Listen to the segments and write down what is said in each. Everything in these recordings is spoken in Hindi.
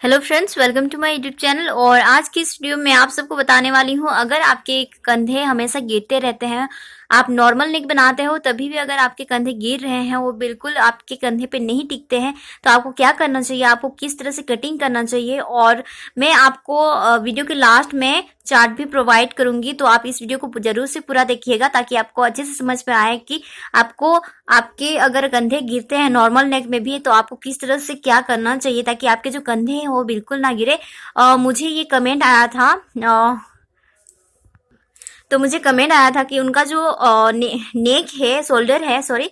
Hello friends, welcome to my YouTube channel. और आज की इस वीडियो में आप सबको बताने वाली हूँ, अगर आपके कंधे हमेशा गिरते रहते हैं, आप नॉर्मल नेक बनाते हो तभी भी अगर आपके कंधे गिर रहे हैं, वो बिल्कुल आपके कंधे पे नहीं टिकते हैं, तो आपको क्या करना चाहिए, आपको किस तरह से कटिंग करना चाहिए। और मैं आपको वीडियो के लास्ट में चार्ट भी प्रोवाइड करूंगी, तो आप इस वीडियो को जरूर से पूरा देखिएगा ताकि आपको अच्छे से समझ में आए कि आपको आपके अगर कंधे गिरते हैं नॉर्मल नेक में भी, तो आपको किस तरह से क्या करना चाहिए ताकि आपके जो कंधे हैं वो बिल्कुल ना गिरे। मुझे ये कमेंट आया था, तो मुझे कमेंट आया था कि उनका जो नेक है, शोल्डर है, सॉरी,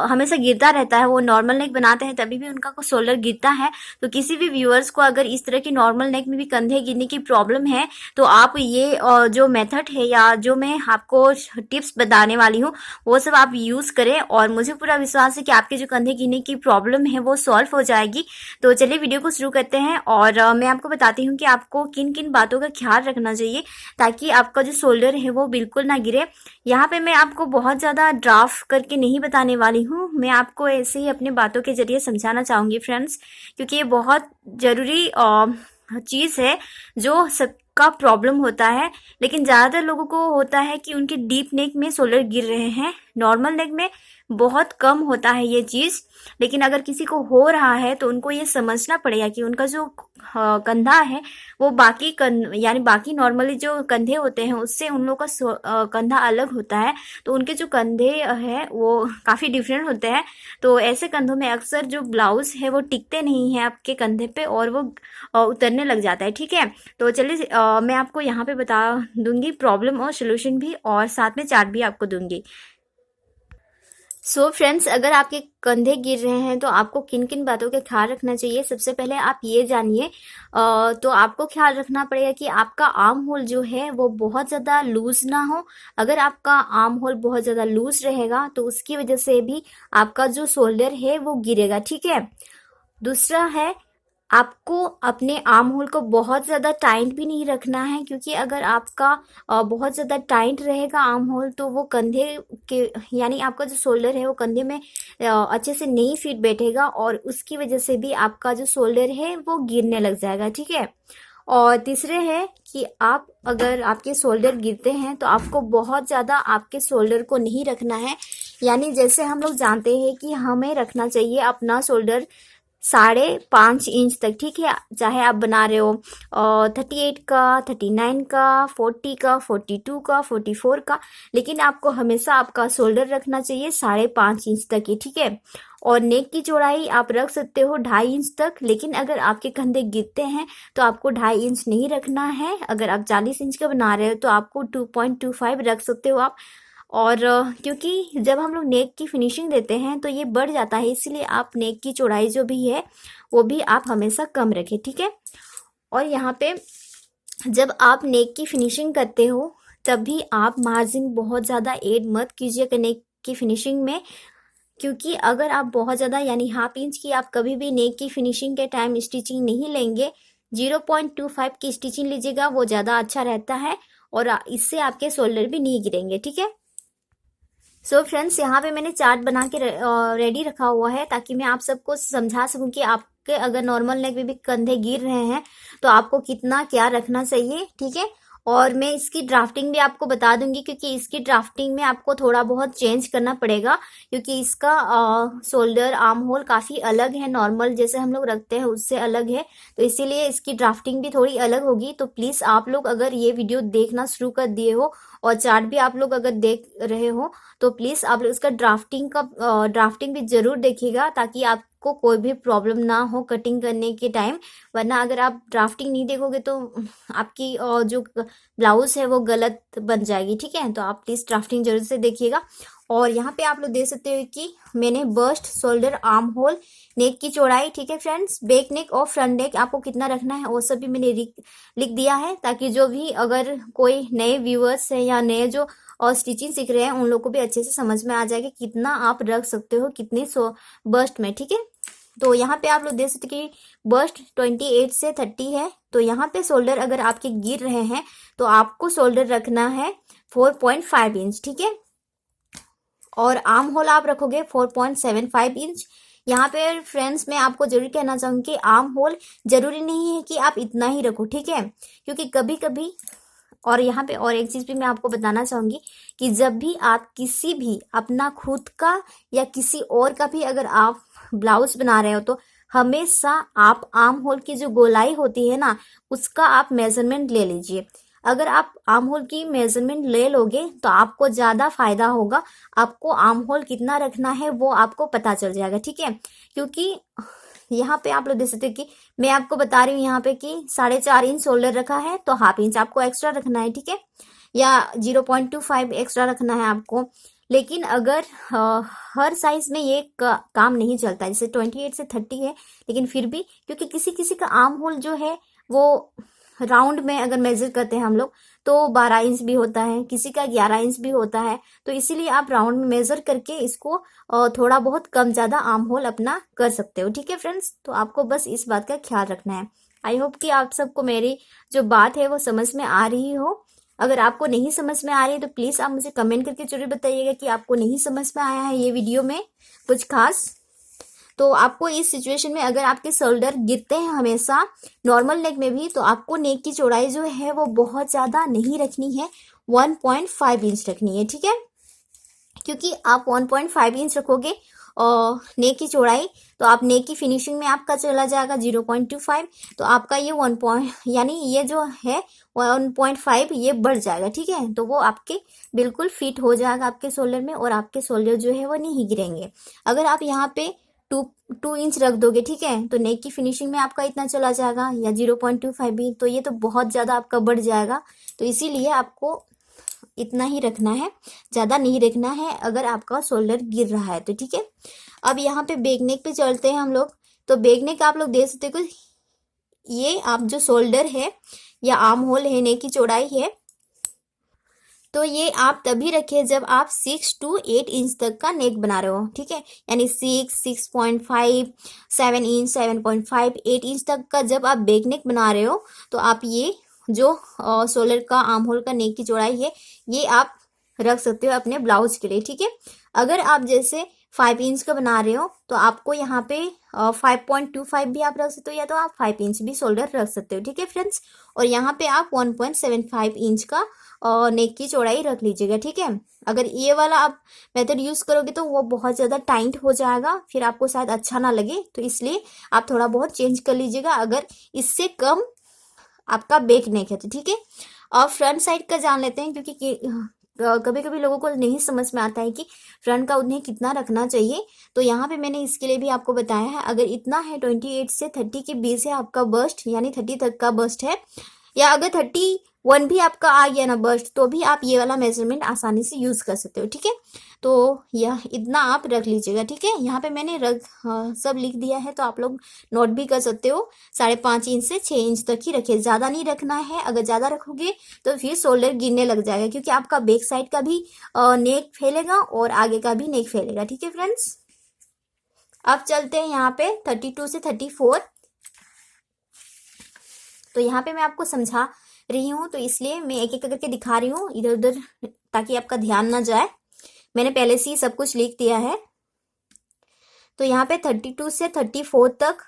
हमेशा गिरता रहता है। वो नॉर्मल नेक बनाते हैं तभी भी उनका शोल्डर गिरता है। तो किसी भी व्यूअर्स को अगर इस तरह की नॉर्मल नेक में भी कंधे गिरने की प्रॉब्लम है, तो आप ये जो मेथड है या जो मैं आपको टिप्स बताने वाली हूँ, वो सब आप यूज करें और मुझे पूरा विश्वास है कि आपके जो कंधे गिरने की प्रॉब्लम है वो सॉल्व हो जाएगी। तो चलिए वीडियो को शुरू करते हैं और मैं आपको बताती हूँ कि आपको किन किन बातों का ख्याल रखना चाहिए ताकि आपका जो शोल्डर है वो बिल्कुल ना गिरे। यहाँ पे मैं आपको बहुत ज़्यादा ड्राफ्ट करके नहीं बताने वाली हूँ, मैं आपको ऐसे ही अपनी बातों के जरिए समझाना चाहूँगी फ्रेंड्स, क्योंकि ये बहुत ज़रूरी चीज़ है जो सबका प्रॉब्लम होता है। लेकिन ज़्यादातर लोगों को होता है कि उनके डीप नेक में शोल्डर गिर रहे हैं, नॉर्मल नेक में बहुत कम होता है ये चीज़। लेकिन अगर किसी को हो रहा है तो उनको ये समझना पड़ेगा कि उनका जो कंधा है वो बाकी यानी बाकी नॉर्मली जो कंधे होते हैं उससे उन लोगों का कंधा अलग होता है। तो उनके जो कंधे हैं वो काफ़ी डिफरेंट होते हैं। तो ऐसे कंधों में अक्सर जो ब्लाउज है वो टिकते नहीं है आपके कंधे पे और वो उतरने लग जाता है। ठीक है, तो चलिए मैं आपको यहाँ पे बता दूंगी प्रॉब्लम और सोल्यूशन भी, और साथ में चार्ट भी आपको दूंगी। सो फ्रेंड्स, अगर आपके कंधे गिर रहे हैं तो आपको किन किन बातों का ख्याल रखना चाहिए, सबसे पहले आप ये जानिए। तो आपको ख्याल रखना पड़ेगा कि आपका आर्म होल जो है वो बहुत ज़्यादा लूज ना हो। अगर आपका आर्म होल बहुत ज़्यादा लूज रहेगा तो उसकी वजह से भी आपका जो शोल्डर है वो गिरेगा। ठीक है, दूसरा है, आपको अपने आर्म होल को बहुत ज़्यादा टाइट भी नहीं रखना है, क्योंकि अगर आपका बहुत ज़्यादा टाइट रहेगा आर्म होल तो वो कंधे के यानी आपका जो शोल्डर है वो कंधे में अच्छे से नहीं फिट बैठेगा और उसकी वजह से भी आपका जो शोल्डर है वो गिरने लग जाएगा। ठीक है, और तीसरे है कि आप अगर आपके शोल्डर गिरते हैं तो आपको बहुत ज़्यादा आपके शोल्डर को नहीं रखना है। यानी जैसे हम लोग जानते हैं कि हमें रखना चाहिए अपना शोल्डर 5.5 इंच तक। ठीक है, चाहे आप बना रहे हो 38 का, 39 का, 40 का, 42 का, 44 का, लेकिन आपको हमेशा आपका शोल्डर रखना चाहिए 5.5 इंच तक ही। ठीक है, और नेक की चौड़ाई आप रख सकते हो 2.5 इंच तक, लेकिन अगर आपके कंधे गिरते हैं तो आपको 2.5 इंच नहीं रखना है। अगर आप 40 इंच का बना रहे हो तो आपको 2.25 रख सकते हो आप। और क्योंकि जब हम लोग नेक की फिनिशिंग देते हैं तो ये बढ़ जाता है, इसलिए आप नेक की चौड़ाई जो भी है वो भी आप हमेशा कम रखें। ठीक है, और यहाँ पे जब आप नेक की फिनिशिंग करते हो तभी आप मार्जिन बहुत ज़्यादा ऐड मत कीजिएगा नेक की फिनिशिंग में, क्योंकि अगर आप बहुत ज़्यादा यानी 1/2 इंच की आप कभी भी नेक की फिनिशिंग के टाइम स्टिचिंग नहीं लेंगे, 0.25 की स्टिचिंग लीजिएगा, वो ज़्यादा अच्छा रहता है और इससे आपके शोल्डर भी नहीं गिरेंगे। ठीक है, सो फ्रेंड्स, यहाँ पे मैंने चार्ट बना के रेडी रखा हुआ है ताकि मैं आप सबको समझा सकूं कि आपके अगर नॉर्मल नेक में भी कंधे गिर रहे हैं तो आपको कितना क्या रखना चाहिए। ठीक है, और मैं इसकी ड्राफ्टिंग भी आपको बता दूंगी, क्योंकि इसकी ड्राफ्टिंग में आपको थोड़ा बहुत चेंज करना पड़ेगा, क्योंकि इसका शोल्डर आर्म होल काफ़ी अलग है, नॉर्मल जैसे हम लोग रखते हैं उससे अलग है, तो इसीलिए इसकी ड्राफ्टिंग भी थोड़ी अलग होगी। तो प्लीज़ आप लोग अगर ये वीडियो देखना शुरू कर दिए हो और चार्ट भी आप लोग अगर देख रहे हो तो प्लीज़ आप लोग इसका ड्राफ्टिंग भी ज़रूर देखिएगा ताकि आपको कोई भी प्रॉब्लम ना हो कटिंग करने के टाइम। वरना अगर आप ड्राफ्टिंग नहीं देखोगे तो आपकी जो ब्लाउज है वो गलत बन जाएगी। ठीक है, तो आप प्लीज़ ड्राफ्टिंग जरूर से देखिएगा। और यहाँ पे आप लोग देख सकते हो कि मैंने बस्ट, शोल्डर, आर्म होल, नेक की चौड़ाई, ठीक है फ्रेंड्स, बैक नेक और फ्रंट नेक आपको कितना रखना है वो सब भी मैंने लिख दिया है, ताकि जो भी अगर कोई नए व्यूअर्स हैं या नए जो और स्टिचिंग सीख रहे हैं उन लोग को भी अच्छे से समझ में आ जाएगा कितना आप रख सकते हो कितने बस्ट में। ठीक है, तो यहाँ पे आप लोग देख सकते कि बस्ट 28 से 30 है, तो यहाँ पे शोल्डर अगर आपके गिर रहे हैं तो आपको शोल्डर रखना है 4.5 इंच। ठीक है, और आर्म होल आप रखोगे 4.75 इंच, यहाँ पे फ्रेंड्स मैं आपको जरूर कहना चाहूंगी कि आर्म होल जरूरी नहीं है कि आप इतना ही रखो, ठीक है, क्योंकि कभी कभी, और यहाँ पे और एक चीज भी मैं आपको बताना चाहूंगी कि जब भी आप किसी भी अपना खुद का या किसी और का भी अगर आप ब्लाउज बना रहे हो तो हमेशा आप आर्म होल की जो गोलाई होती है ना, उसका आप मेजरमेंट ले लीजिए। अगर आप आर्म होल की मेजरमेंट ले लोगे तो आपको ज्यादा फायदा होगा। आपको आर्म होल कितना रखना है वो आपको पता चल जाएगा, ठीक है, क्योंकि यहाँ पे आप लोग देख सकते हो कि मैं आपको बता रही हूँ यहाँ पे कि 4.5 इंच शोल्डर रखा है तो हाफ इंच आपको एक्स्ट्रा रखना है, ठीक है, या 0.25 एक्स्ट्रा रखना है आपको। लेकिन अगर हर साइज में ये काम नहीं चलता, जैसे 28 से 30 है, लेकिन फिर भी क्योंकि किसी किसी का आर्म होल जो है वो राउंड में अगर मेजर करते हैं हम लोग तो 12 इंच भी होता है, किसी का 11 इंच भी होता है, तो इसीलिए आप राउंड में मेजर करके इसको थोड़ा बहुत कम ज्यादा आर्म होल अपना कर सकते हो, ठीक है फ्रेंड्स। तो आपको बस इस बात का ख्याल रखना है। आई होप कि आप सबको मेरी जो बात है वो समझ में आ रही हो। अगर आपको नहीं समझ में आ रही है तो प्लीज आप मुझे कमेंट करके जरूर बताइएगा कि आपको नहीं समझ में आया है ये वीडियो में कुछ खास। तो आपको इस सिचुएशन में अगर आपके शोल्डर गिरते हैं हमेशा नॉर्मल नेक में भी, तो आपको नेक की चौड़ाई जो है वो बहुत ज्यादा नहीं रखनी है, 1.5 इंच रखनी है, ठीक है, क्योंकि आप 1.5 इंच रखोगे और नेक की चौड़ाई तो आप नेक की फिनिशिंग में आपका चला जाएगा 0.25, तो आपका ये 1 पॉइंट यानी ये जो है 1.5 ये बढ़ जाएगा, ठीक है, तो वो आपके बिल्कुल फिट हो जाएगा आपके शोल्डर में और आपके शोल्डर जो है वो नहीं गिरेंगे। अगर आप यहाँ पे 2 इंच रख दोगे, ठीक है, तो नेक की फिनिशिंग में आपका इतना चला जाएगा या 0.25 भी, तो ये तो बहुत ज्यादा आपका बढ़ जाएगा। तो इसीलिए आपको इतना ही रखना है, ज्यादा नहीं रखना है अगर आपका शोल्डर गिर रहा है तो, ठीक है। अब यहाँ पे बैक नेक पे चलते हैं हम लोग। तो बैक नेक आप लोग देख सकते हो, ये आप जो शोल्डर है या आर्म होल है, नेक की चौड़ाई है, तो ये आप तभी रखिए जब आप 6 to 8 इंच तक का नेक बना रहे हो, ठीक है, यानी 6, 6.5, 7 इंच, 7.5, 8 इंच तक का जब आप बैक नेक बना रहे हो तो आप ये जो शोल्डर का आर्म होल का नेक की चौड़ाई है ये आप रख सकते हो अपने ब्लाउज के लिए, ठीक है। अगर आप जैसे 5 इंच का बना रहे हो तो आपको यहाँ पे 5.25 भी आप रख सकते हो, या तो आप 5 इंच भी शोल्डर रख सकते हो, ठीक है फ्रेंड्स। और यहाँ पे आप 1.75 इंच का नेक की चौड़ाई रख लीजिएगा, ठीक है। अगर ये वाला आप मेथड यूज करोगे तो वो बहुत ज्यादा टाइट हो जाएगा, फिर आपको शायद अच्छा ना लगे, तो इसलिए आप थोड़ा बहुत चेंज कर लीजिएगा अगर इससे कम आपका बैक नेक है तो, ठीक है। और फ्रंट साइड का जान लेते हैं, क्योंकि कभी कभी लोगों को नहीं समझ में आता है कि फ्रंट का उन्हें कितना रखना चाहिए। तो यहाँ पे मैंने इसके लिए भी आपको बताया है, अगर इतना है 28 से 30 के बीच है आपका बस्ट, यानी 30 तक का बस्ट है, या अगर 31 भी आपका आ गया ना बस्ट, तो भी आप ये वाला मेजरमेंट आसानी से यूज कर सकते हो, ठीक है। तो यह इतना आप रख लीजिएगा, ठीक है। यहाँ पे मैंने सब लिख दिया है, तो आप लोग नोट भी कर सकते हो। 5.5 इंच से 6 इंच तक ही रखिए, ज्यादा नहीं रखना है। अगर ज्यादा रखोगे तो फिर शोल्डर गिरने लग जाएगा, क्योंकि आपका बैक साइड का भी नेक फैलेगा और आगे का भी नेक फैलेगा, ठीक है फ्रेंड्स। अब चलते हैं यहाँ पे 32 से 34। तो यहाँ पे मैं आपको समझा रही हूँ, तो इसलिए मैं एक एक करके दिखा रही हूँ इधर उधर, ताकि आपका ध्यान ना जाए। मैंने पहले से ही सब कुछ लिख दिया है। तो यहाँ पे 32 से 34 तक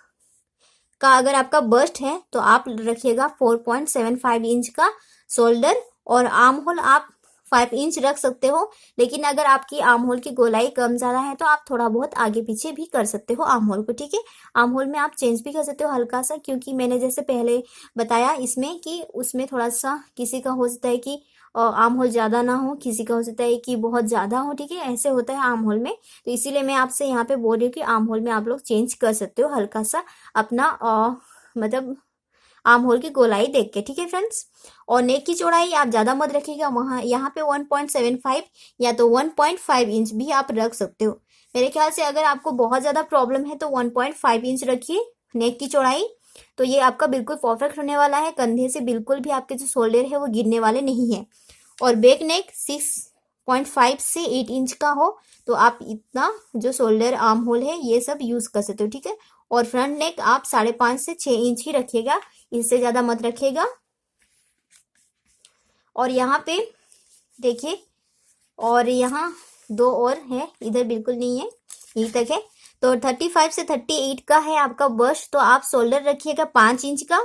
का अगर आपका बस्ट है तो आप रखिएगा 4.75 इंच का शोल्डर, और आर्म होल आप 5 इंच रख सकते हो। लेकिन अगर आपकी आर्म होल की गोलाई कम ज्यादा है तो आप थोड़ा बहुत आगे पीछे भी कर सकते हो आर्म होल को, ठीक है। आर्म होल में आप चेंज भी कर सकते हो हल्का सा, क्योंकि मैंने जैसे पहले बताया इसमें कि उसमें थोड़ा सा किसी का हो सकता है कि आर्म होल ज्यादा ना हो, किसी का हो सकता है कि बहुत ज्यादा हो, ठीक है, ऐसे होता है आर्म होल में। तो इसीलिए मैं आपसे यहाँ पे बोल रही हूँ कि आर्म होल में आप लोग चेंज कर सकते हो हल्का सा अपना मतलब आर्म होल की गोलाई देख के, ठीक है फ्रेंड्स। और नेक की चौड़ाई आप ज्यादा मत रखिएगा, वहां यहाँ पे 1.75 या तो 1.5 इंच भी आप रख सकते हो। मेरे ख्याल से अगर आपको बहुत ज्यादा प्रॉब्लम है तो 1.5 इंच रखिए नेक की चौड़ाई, तो ये आपका बिल्कुल परफेक्ट होने वाला है। कंधे से बिल्कुल भी आपके जो शोल्डर है वो गिरने वाले नहीं है। और बैक नेक 6.5 से 8 इंच का हो तो आप इतना जो शोल्डर आर्म होल है ये सब यूज कर सकते हो, ठीक है। और फ्रंट नेक आप 5.5 से 6 इंच ही रखिएगा, इससे ज्यादा मत रखिएगा। और यहाँ पे देखिए, और यहाँ 2 और है, इधर बिल्कुल नहीं है, यहीं तक है। तो 35 से 38 का है आपका बस्ट, तो आप शोल्डर रखिएगा 5 इंच का,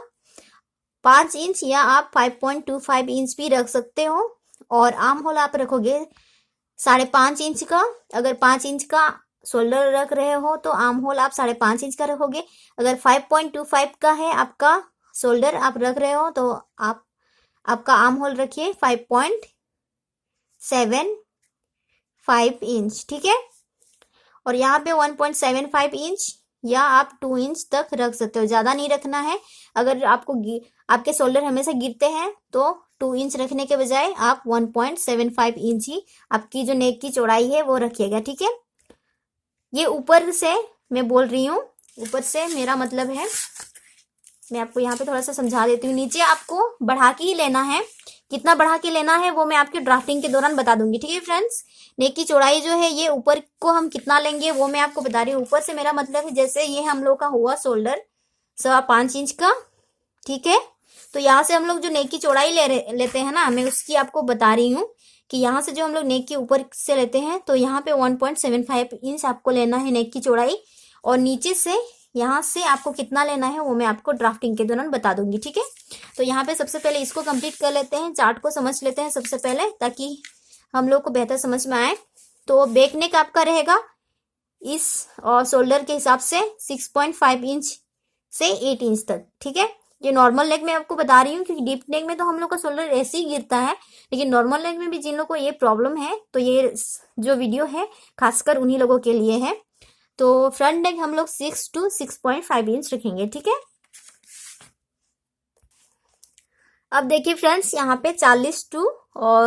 5 इंच, या आप 5.25 इंच भी रख सकते हो। और आर्म होल आप रखोगे 5.5 इंच का। अगर 5 इंच का शोल्डर रख रहे हो तो आर्म होल आप 5.5 इंच का रखोगे। अगर 5.25 का है आपका शोल्डर आप रख रहे हो तो आप आपका आर्म होल रखिए 5.75 इंच, ठीक है। और यहाँ पे 1.75 इंच या आप 2 इंच तक रख सकते हो, ज़्यादा नहीं रखना है। अगर आपके शोल्डर हमेशा गिरते हैं तो 2 इंच रखने के बजाय आप 1.75 इंच ही आपकी जो नेक की चौड़ाई है वो रखिएगा, ठीक है। ये ऊपर से मैं बोल रही हूँ, ऊपर से मेरा मतलब है, मैं आपको यहाँ पे थोड़ा सा समझा देती हूँ। नीचे आपको बढ़ा के ही लेना है, कितना बढ़ा के लेना है वो मैं आपके ड्राफ्टिंग के दौरान बता दूंगी, ठीक है फ्रेंड्स। नेक की चौड़ाई जो है ये ऊपर को हम कितना लेंगे वो मैं आपको बता रही हूँ। ऊपर से मेरा मतलब है जैसे ये हम लोग का हुआ शोल्डर 5.25 इंच का, ठीक है। तो यहाँ से हम लोग जो नेक की चौड़ाई लेते हैं ना, मैं उसकी आपको बता रही हूँ कि यहाँ से जो हम लोग नेक के ऊपर से लेते हैं तो यहाँ पे 1.75 इंच आपको लेना है नेक की चौड़ाई। और नीचे से यहाँ से आपको कितना लेना है वो मैं आपको ड्राफ्टिंग के दौरान बता दूंगी, ठीक है। तो यहाँ पे सबसे पहले इसको कंप्लीट कर लेते हैं, चार्ट को समझ लेते हैं सबसे पहले, ताकि हम लोग को बेहतर समझ में आए। तो बैक नेक आपका रहेगा इस शोल्डर के हिसाब से 6.5 इंच से 8 इंच तक, ठीक है। ये नॉर्मल नेक में आपको बता रही हूँ क्योंकि डीप नेक में तो हम लोग का शोल्डर ऐसे ही गिरता है, लेकिन नॉर्मल नेक में भी जिन लोगों को ये प्रॉब्लम है तो ये जो वीडियो है खासकर उन्हीं लोगों के लिए है। तो फ्रंट नेक हम लोग 6 to 6.5 इंच रखेंगे, ठीक है। अब देखिए फ्रेंड्स, यहाँ पे 40 टू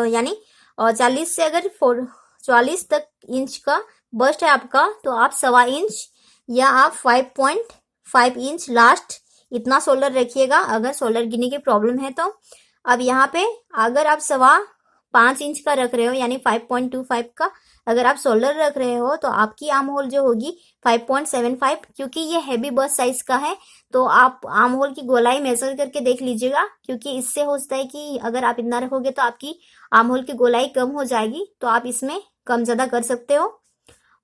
यानी 40 से अगर 44 तक इंच का बस्ट है आपका तो आप 1.25 इंच या आप 5.5 इंच लास्ट इतना शोल्डर रखिएगा अगर शोल्डर गिरने की प्रॉब्लम है तो। अब यहाँ पे अगर आप 5.25 इंच का रख रहे हो यानी 5.25 का अगर आप शोल्डर रख रहे हो तो आपकी आर्म होल जो होगी 5.75, क्योंकि ये हैवी बस्ट साइज का है तो आप आर्म होल की गोलाई मेजर करके देख लीजिएगा, क्योंकि इससे होता है कि अगर आप इतना रखोगे तो आपकी आर्म होल की गोलाई कम हो जाएगी, तो आप इसमें कम ज़्यादा कर सकते हो।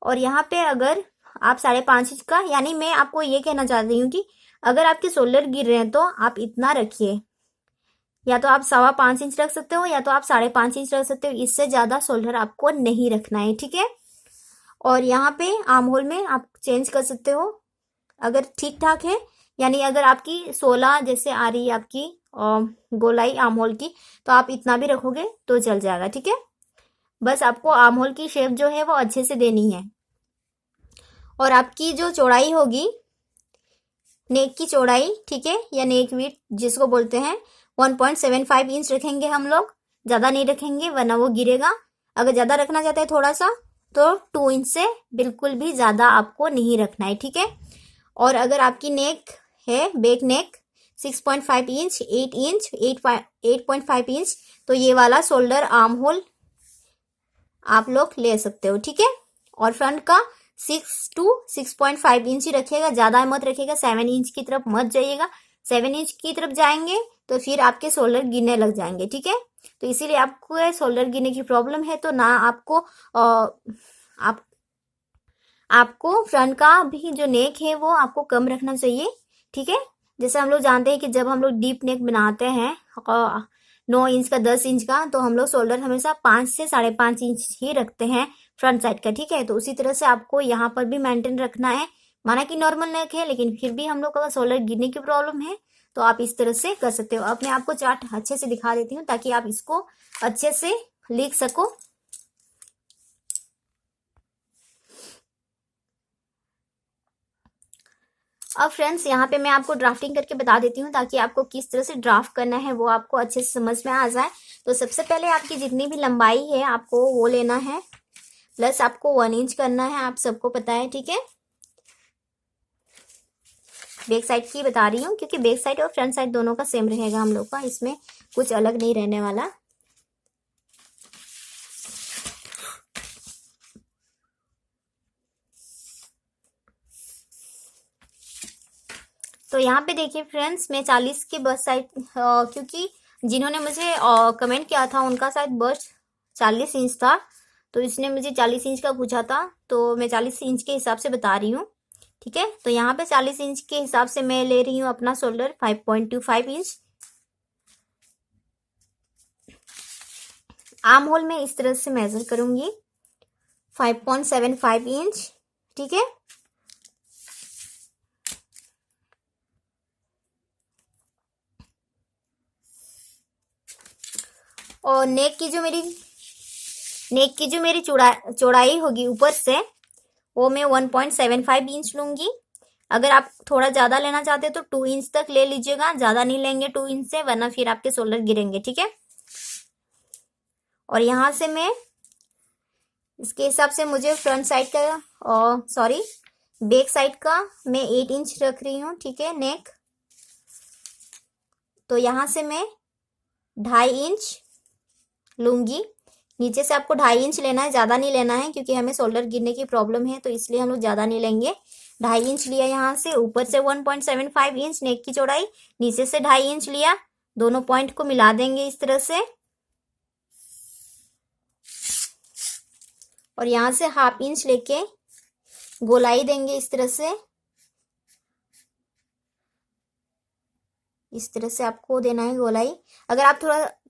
और यहाँ पे अगर आप 5.5 इंच का, यानी मैं आपको ये कहना चाह रही हूँ कि अगर आपके शोल्डर गिर रहे हैं तो आप इतना रखिए, या तो आप 5.25 इंच रख सकते हो या तो आप 5.5 इंच रख सकते हो, इससे ज़्यादा शोल्डर आपको नहीं रखना है, ठीक है। और यहाँ पे आर्म होल में आप चेंज कर सकते हो अगर ठीक ठाक है, यानी अगर आपकी 16 जैसे आ रही है आपकी गोलाई आर्म होल की तो आप इतना भी रखोगे तो चल जाएगा, ठीक है। बस आपको आर्म होल की शेप जो है वो अच्छे से देनी है। और आपकी जो चौड़ाई होगी नेक की चौड़ाई, ठीक है, या नेक विड्थ जिसको बोलते हैं, 1.75 इंच रखेंगे हम लोग, ज़्यादा नहीं रखेंगे वरना वो गिरेगा। अगर ज़्यादा रखना चाहते हैं थोड़ा सा तो 2 इंच से बिल्कुल भी ज़्यादा आपको नहीं रखना है, ठीक है। और अगर आपकी नेक है back neck 6.5 inch 8 inch 8.5 inch तो ये वाला शोल्डर आर्म होल आप लोग ले सकते हो, ठीक है। और फ्रंट का 6 to 6.5 इंच ही रखिएगा, ज़्यादा मत रखिएगा, 7 इंच की तरफ मत जाइएगा। 7 इंच की तरफ जाएंगे तो फिर आपके शोल्डर गिरने लग जाएंगे, ठीक है। तो इसीलिए आपको शोल्डर गिरने की प्रॉब्लम है तो ना आपको फ्रंट का भी जो नेक है वो आपको कम रखना चाहिए, ठीक है। जैसे हम लोग जानते हैं कि जब हम लोग डीप नेक बनाते हैं 9 इंच का 10 इंच का तो हम लोग शोल्डर हमेशा 5 से 5.5 इंच ही रखते हैं फ्रंट साइड का, ठीक है। तो उसी तरह से आपको यहाँ पर भी मेंटेन रखना है, माना कि नॉर्मल नेक है लेकिन फिर भी हम लोग का शोल्डर गिरने की प्रॉब्लम है तो आप इस तरह से कर सकते हो। अब मैं आपको चार्ट अच्छे से दिखा देती हूँ ताकि आप इसको अच्छे से लिख सको। अब फ्रेंड्स यहाँ पे मैं आपको ड्राफ्टिंग करके बता देती हूँ ताकि आपको किस तरह से ड्राफ्ट करना है वो आपको अच्छे से समझ में आ जाए। तो सबसे पहले आपकी जितनी भी लंबाई है आपको वो लेना है, प्लस आपको 1 इंच करना है, आप सबको पता है, ठीक है। बैक साइड की बता रही हूँ क्योंकि बैक साइड और फ्रंट साइड दोनों का सेम रहेगा हम लोग का, इसमें कुछ अलग नहीं रहने वाला। तो यहाँ पे देखिए फ्रेंड्स, मैं 40 के बस्ट साइड, क्योंकि जिन्होंने मुझे कमेंट किया था उनका शायद बस्ट 40 इंच था तो इसने मुझे 40 इंच का पूछा था, तो मैं 40 इंच के हिसाब से बता रही हूँ। ठीक है, तो यहाँ पे 40 इंच के हिसाब से मैं ले रही हूँ अपना शोल्डर 5.25 इंच। आर्म होल में इस तरह से मेजर करूंगी 5.75 इंच। ठीक है, और नेक की जो मेरी चौड़ाई होगी ऊपर से, वो मैं 1.75 इंच लूंगी। अगर आप थोड़ा ज़्यादा लेना चाहते हो तो 2 इंच तक ले लीजिएगा, ज़्यादा नहीं लेंगे 2 इंच से, वरना फिर आपके शोल्डर गिरेंगे। ठीक है, और यहाँ से मैं इसके हिसाब से मुझे फ्रंट साइड का बैक साइड का मैं 8 इंच रख रही हूँ। ठीक है, नेक, तो यहाँ से मैं 2.5 इंच लूंगी। नीचे से आपको 2.5 इंच लेना है, ज़्यादा नहीं लेना है, क्योंकि हमें शोल्डर गिरने की प्रॉब्लम है, तो इसलिए हम लोग ज़्यादा नहीं लेंगे। 2.5 इंच लिया यहाँ से, ऊपर से 1.75 इंच नेक की चौड़ाई, नीचे से 2.5 इंच लिया। दोनों पॉइंट को मिला देंगे इस तरह से, और यहाँ से 1/2 इंच लेके गोलाई देंगे इस तरह से। इस तरह से आपको देना है गोलाई। अगर आप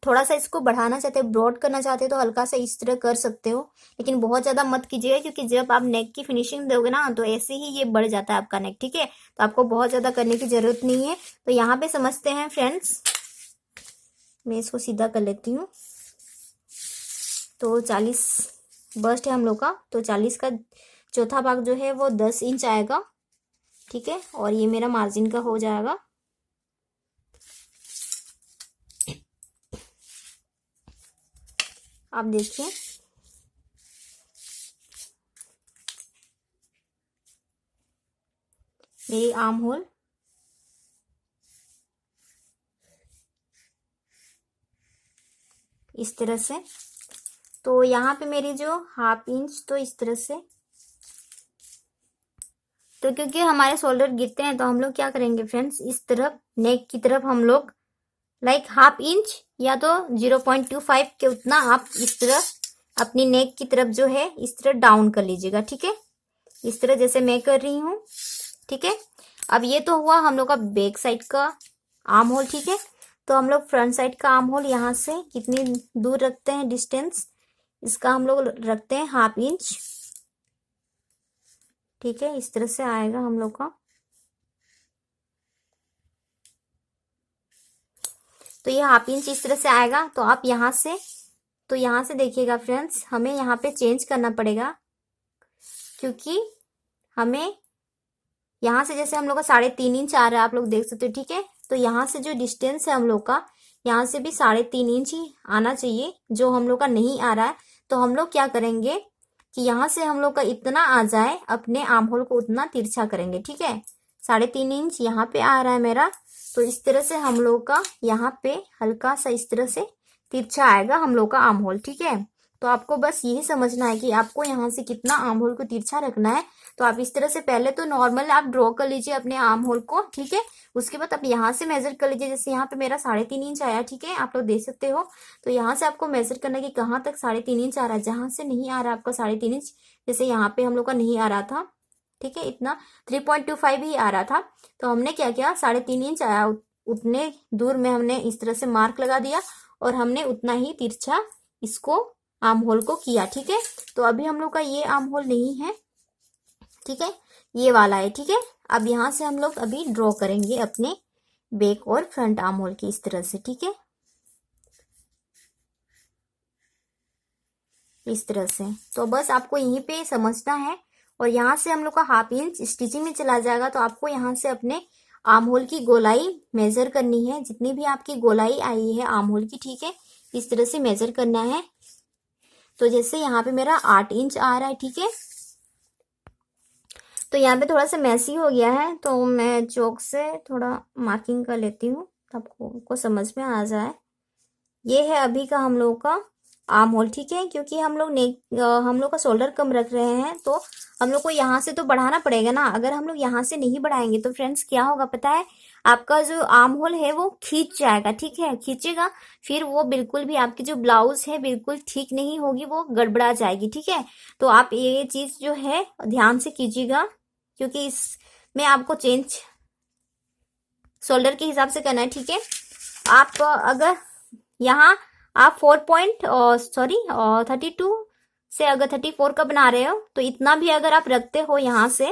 थोड़ा सा इसको बढ़ाना चाहते हो, ब्रॉड करना चाहते हो, तो हल्का सा इस तरह कर सकते हो, लेकिन बहुत ज़्यादा मत कीजिएगा, क्योंकि जब आप नेक की फिनिशिंग दोगे ना, तो ऐसे ही ये बढ़ जाता है आपका नेक। ठीक है, तो आपको बहुत ज़्यादा करने की ज़रूरत नहीं है। तो यहाँ पे समझते हैं फ्रेंड्स, मैं इसको सीधा कर लेती हूँ। तो 40 बस्ट है हम लोग का, तो 40 का चौथा भाग जो है वो 10 इंच आएगा। ठीक है, और ये मेरा मार्जिन का हो जाएगा। आप देखिए, मेरी आर्म होल इस तरह से। तो यहाँ पे मेरी जो 1/2 इंच, तो इस तरह से, तो क्योंकि हमारे शोल्डर गिरते हैं, तो हम लोग क्या करेंगे फ्रेंड्स, इस तरफ नेक की तरफ हम लोग 1/2 इंच या तो 0.25 के उतना आप इस तरह अपनी नेक की तरफ जो है इस तरह डाउन कर लीजिएगा। ठीक है, इस तरह जैसे मैं कर रही हूँ। ठीक है, अब ये तो हुआ हम लोग का बैक साइड का आर्म होल। ठीक है, तो हम लोग फ्रंट साइड का आर्म होल यहाँ से कितनी दूर रखते हैं, डिस्टेंस इसका हम लोग रखते हैं 1/2 इंच। ठीक है, इस तरह से आएगा हम लोग का। तो ये 1/2 इंच इस तरह से आएगा। तो आप यहाँ से देखिएगा फ्रेंड्स, हमें यहाँ पे चेंज करना पड़ेगा, क्योंकि हमें यहाँ से जैसे हम लोग का 3.5 इंच आ रहा है, आप लोग देख सकते हो। ठीक है, तो यहाँ से जो डिस्टेंस है हम लोग का, यहाँ से भी 3.5 इंच ही आना चाहिए, जो हम लोग का नहीं आ रहा है। तो हम लोग क्या करेंगे कि यहाँ से हम लोग का इतना आ जाए, अपने आर्म होल को उतना तिरछा करेंगे। ठीक है, 3.5 इंच यहाँ पे आ रहा है मेरा, तो इस तरह से हम लोग का यहाँ पे हल्का सा इस तरह से तिरछा आएगा हम लोग का आर्म होल। ठीक है, तो आपको बस यही समझना है कि आपको यहाँ से कितना आर्म होल को तिरछा रखना है। तो आप इस तरह से पहले तो नॉर्मल आप ड्रॉ कर लीजिए अपने आर्म होल को। ठीक है, उसके बाद आप यहाँ से मेजर कर लीजिए। जैसे यहाँ पे मेरा 3.5 इंच आया। ठीक है, आप लोग देख सकते हो। तो यहाँ से आपको मेजर करना है कि कहाँ तक 3.5 इंच आ रहा है। जहाँ से नहीं आ रहा आपका 3.5 इंच, जैसे यहाँ पे हम लोग का नहीं आ रहा था, ठीक है, इतना 3.25 ही आ रहा था, तो हमने क्या किया, 3.5 इंच आया, उतने दूर में हमने इस तरह से मार्क लगा दिया, और हमने उतना ही तिरछा इसको आर्म होल को किया। ठीक है, तो अभी हम लोग का ये आर्म होल नहीं है। ठीक है, ये वाला है। ठीक है, अब यहाँ से हम लोग अभी ड्रॉ करेंगे अपने बैक और फ्रंट आर्म होल की इस तरह से। ठीक है, इस तरह से। तो बस आपको यहीं पे समझना है, और यहाँ से हम लोग का 1/2 इंच स्टिचिंग में चला जाएगा। तो आपको यहाँ से अपने आर्म होल की गोलाई मेजर करनी है, जितनी भी आपकी गोलाई आई है आर्म होल की। ठीक है, इस तरह से मेजर करना है। तो जैसे यहाँ पे मेरा 8 इंच आ रहा है। ठीक है, तो यहाँ पे थोड़ा सा मैसी हो गया है, तो मैं चौक से थोड़ा मार्किंग कर लेती हूँ, आपको समझ में आ जाए। ये है अभी का हम लोग का आर्म होल। ठीक है, क्योंकि हम लोग का शोल्डर कम रख रहे हैं, तो हम लोग को यहाँ से तो बढ़ाना पड़ेगा ना। अगर हम लोग यहाँ से नहीं बढ़ाएंगे तो फ्रेंड्स क्या होगा पता है, आपका जो आर्म होल है वो खींच जाएगा, ठीक है, खींचेगा, फिर वो बिल्कुल भी आपकी जो ब्लाउज है बिल्कुल ठीक नहीं होगी, वो गड़बड़ा जाएगी, ठीक है। तो आप ये चीज जो है ध्यान से कीजिएगा, क्योंकि इसमें आपको चेंज शोल्डर के हिसाब से करना है, ठीक है। आप अगर यहाँ आप 32 से अगर 34 का बना रहे हो तो इतना भी अगर आप रखते हो यहाँ से,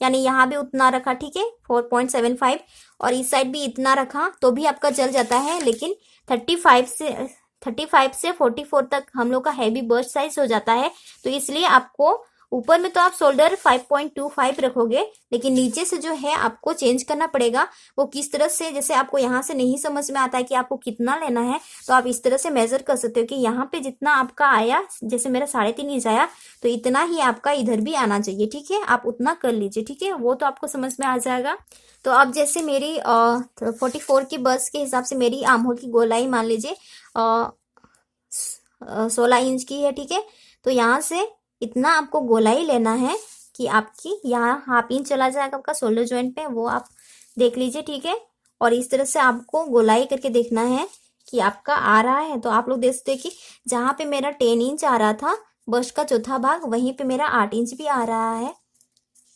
यानी यहाँ भी उतना रखा, ठीक है, 4.75, और इस साइड भी इतना रखा तो भी आपका चल जाता है। लेकिन 35 से 44 तक हम लोग का हैवी बस्ट साइज हो जाता है, तो इसलिए आपको ऊपर में तो आप शोल्डर 5.25 रखोगे, लेकिन नीचे से जो है आपको चेंज करना पड़ेगा। वो किस तरह से, जैसे आपको यहाँ से नहीं समझ में आता है कि आपको कितना लेना है, तो आप इस तरह से मेजर कर सकते हो कि यहाँ पे जितना आपका आया, जैसे मेरा 3.5 इंच आया, तो इतना ही आपका इधर भी आना चाहिए, ठीक है, आप उतना कर लीजिए, ठीक है, वो तो आपको समझ में आ जाएगा। तो अब जैसे मेरी 44 की बस के हिसाब से मेरी आर्म होल की गोलाई मान लीजिए 16 इंच की है, ठीक है। तो यहाँ से इतना आपको गोलाई लेना है कि आपकी यहाँ हाफ इंच चला जाएगा आपका शोल्डर जॉइंट पे, वो आप देख लीजिए, ठीक है। और इस तरह से आपको गोलाई करके देखना है कि आपका आ रहा है। तो आप लोग देख सकते हैं कि जहाँ पे मेरा 10 इंच आ रहा था बस्ट का चौथा भाग, वहीं पे मेरा 8 इंच भी आ रहा है,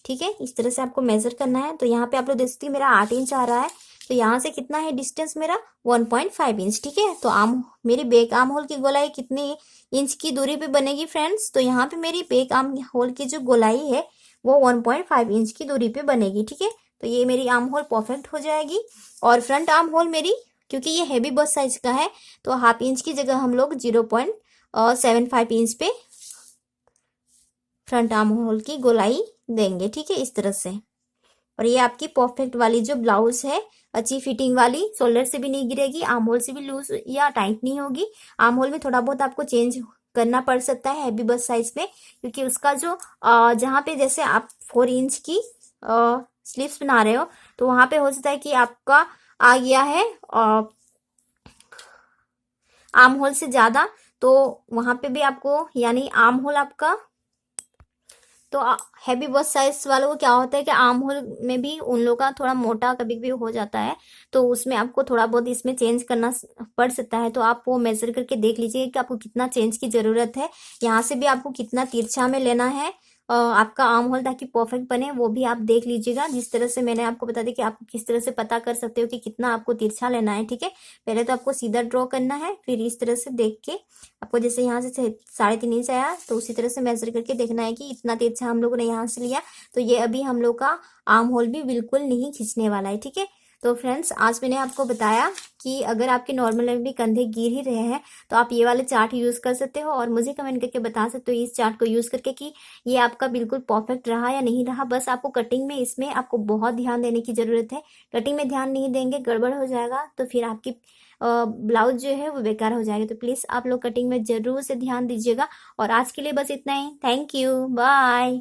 ठीक है। इस तरह से आपको मेजर करना है। तो यहाँ पे आप लोग देख सकते हैं मेरा 8 इंच आ रहा है, तो यहाँ से कितना है डिस्टेंस मेरा 1.5 इंच, ठीक है। तो मेरी बैक आर्म होल की गोलाई कितनी इंच की दूरी पे बनेगी फ्रेंड्स, तो यहाँ पे मेरी बैक आर्म होल की जो गोलाई है वो 1.5 इंच की दूरी पे बनेगी, ठीक है। तो ये मेरी आर्म होल परफेक्ट हो जाएगी। और फ्रंट आर्म होल मेरी, क्योंकि ये हैवी बस्ट साइज का है, तो हाफ इंच की जगह हम लोग 0.75 इंच पे फ्रंट आर्म होल की गोलाई देंगे, ठीक है, इस तरह से। और ये आपकी परफेक्ट वाली जो ब्लाउज है, अच्छी फिटिंग वाली, शोल्डर से भी नहीं गिरेगी, आर्म होल से भी लूज या टाइट नहीं होगी। आर्म होल में थोड़ा बहुत आपको चेंज करना पड़ सकता है हैवी बस्ट साइज में, क्योंकि उसका जो जहाँ पे जैसे आप 4 इंच की स्लीव्स बना रहे हो, तो वहां पे हो सकता है कि आपका आ गया है आर्म होल से ज्यादा, तो वहां पे भी आपको, यानी आर्म होल आपका, तो हैवी बस्ट साइज वालों को क्या होता है कि आर्म होल में भी उन लोगों का थोड़ा मोटा कभी कभी हो जाता है, तो उसमें आपको थोड़ा बहुत इसमें चेंज करना पड़ सकता है। तो आप वो मेजर करके देख लीजिए कि आपको कितना चेंज की जरूरत है। यहाँ से भी आपको कितना तिरछा में लेना है आपका आर्म होल, ताकि परफेक्ट बने, वो भी आप देख लीजिएगा। जिस तरह से मैंने आपको बता दिया कि आप किस तरह से पता कर सकते हो कि कितना आपको तिरछा लेना है, ठीक है। पहले तो आपको सीधा ड्रॉ करना है, फिर इस तरह से देख के आपको, जैसे यहाँ से 3.5 इंच आया, तो उसी तरह से मेजर करके देखना है कि इतना तिरछा हम लोगों ने यहाँ से लिया, तो ये अभी हम लोग का आर्म होल भी बिल्कुल नहीं खींचने वाला है, ठीक है। तो फ्रेंड्स, आज मैंने आपको बताया कि अगर आपके नॉर्मल में भी कंधे गिर ही रहे हैं, तो आप ये वाले चार्ट यूज कर सकते हो, और मुझे कमेंट करके बता सकते हो इस चार्ट को यूज करके कि ये आपका बिल्कुल परफेक्ट रहा या नहीं रहा। बस आपको कटिंग में, इसमें आपको बहुत ध्यान देने की जरूरत है। कटिंग में ध्यान नहीं देंगे, गड़बड़ हो जाएगा, तो फिर आपकी ब्लाउज जो है वो बेकार हो जाएगा। तो प्लीज आप लोग कटिंग में जरूर से ध्यान दीजिएगा। और आज के लिए बस इतना ही। Thank you, bye.